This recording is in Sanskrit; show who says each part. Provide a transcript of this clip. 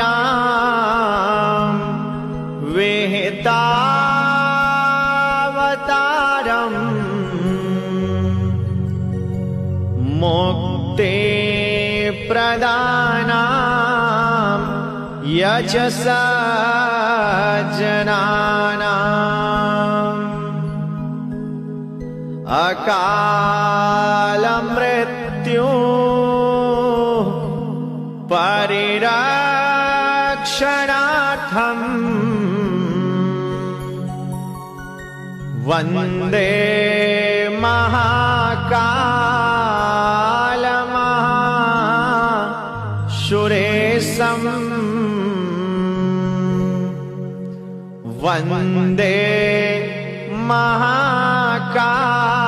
Speaker 1: अवन्तिकायां विहितावतारम् मुक्ते प्रदानां यशसा जनानाम् अकाल मृत्यु परिरक्षणार्थम् वन्दे महाकालमहाशुरेशम् वन्दे महाकाल